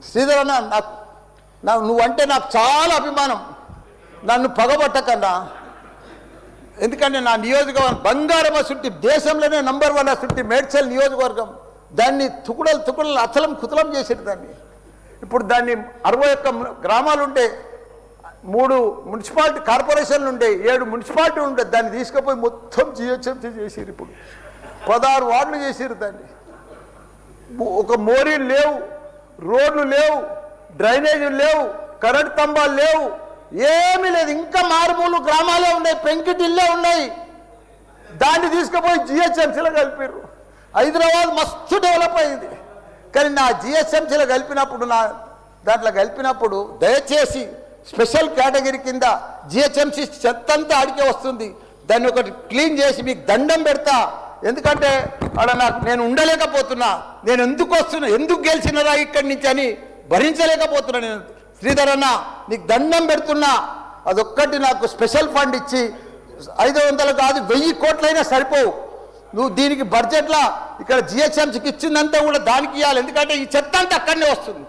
శ్రీధర్ అన్న నువ్వంటే నాకు చాలా అభిమానం. నన్ను పగబట్టకన్నా, ఎందుకంటే నా నియోజకవర్గం బంగారం అసుంటి దేశంలోనే నంబర్ 1 అసుంటి మేడ్చల్ నియోజకవర్గం. దాన్ని తుకుడలు అచలం కుతలం చేసేది. దాన్ని ఇప్పుడు దాన్ని 61 గ్రామాలు ఉంటే 3 మున్సిపాలిటీ కార్పొరేషన్లు ఉండే 7 మున్సిపాలిటీ ఉండే దాన్ని తీసుకుపోయి మొత్తం జిహెచ్ఎంసీ చేసిరు. ఇప్పుడు 16 వార్డులు చేసిరు. దాన్ని ఒక మోరీలు లేవు, రోడ్లు లేవు, డ్రైనేజీలు లేవు, కరెంట్ స్తంభాలు లేవు, ఏమీ లేదు. ఇంకా మారుమూలు గ్రామాలే ఉన్నాయి, పెంకిటిల్లే ఉన్నాయి. దాన్ని తీసుకుపోయి జిహెచ్ఎంసీలో కలిపారు. హైదరాబాద్ మస్తు డెవలప్ అయింది. కానీ నా జిహెచ్ఎంసీలో దాంట్లో కలిపినప్పుడు దయచేసి స్పెషల్ కేటగిరీ కింద జిహెచ్ఎంసీ చెత్తంతా ఆడికే వస్తుంది. దాన్ని ఒకటి క్లీన్ చేసి మీకు దండం పెడతా. ఎందుకంటే అక్కడ నేను ఉండలేకపోతున్నా. నేను ఎందుకు గెలిచినరా ఇక్కడి నుంచి అని భరించలేకపోతున్నా. నేను శ్రీధర్ అన్న నీకు దండం పెడుతున్నా. అదొక్కటి నాకు స్పెషల్ ఫండ్ ఇచ్చి 500 కాదు 1000 కోట్లైనా సరిపోవు. నువ్వు దీనికి బడ్జెట్లో ఇక్కడ జిహెచ్ఎంసీకి ఇచ్చిందంతా కూడా దానికి ఇవ్వాలి. ఎందుకంటే ఈ చెత్త అంతా అక్కడనే వస్తుంది.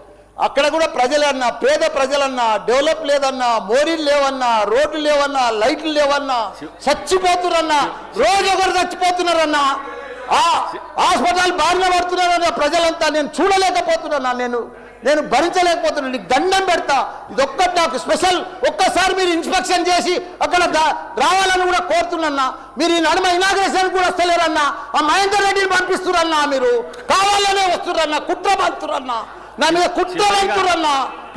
అక్కడ కూడా ప్రజలన్నా, పేద ప్రజలన్నా, డెవలప్ లేదన్నా, మోరీలు లేవన్నా, రోడ్లు లేవన్నా, లైట్లు లేవన్నా, చచ్చిపోతున్నారన్నా, రోజు ఒకరు చచ్చిపోతున్నారన్నా, హాస్పిటల్ బారిన పడుతున్నారన్నా ప్రజలంతా. నేను చూడలేకపోతున్నా, నేను భరించలేకపోతున్నాను. నీకు దండం పెడతా. ఇదొక్కటి నాకు స్పెషల్. ఒక్కసారి మీరు ఇన్స్పెక్షన్ చేసి అక్కడ రావాలని కూడా కోరుతున్నా. మీరు ఈ నడుమ ఇనాగ్రేషన్ కూడా వస్తలేరన్నా. ఆ మహేందర్ రెడ్డిని పంపిస్తురన్నా. మీరు కావాలనే వస్తురన్నా, కుట్ర పంతురన్నా, నా మీద కుట్ర పంతురన్నా.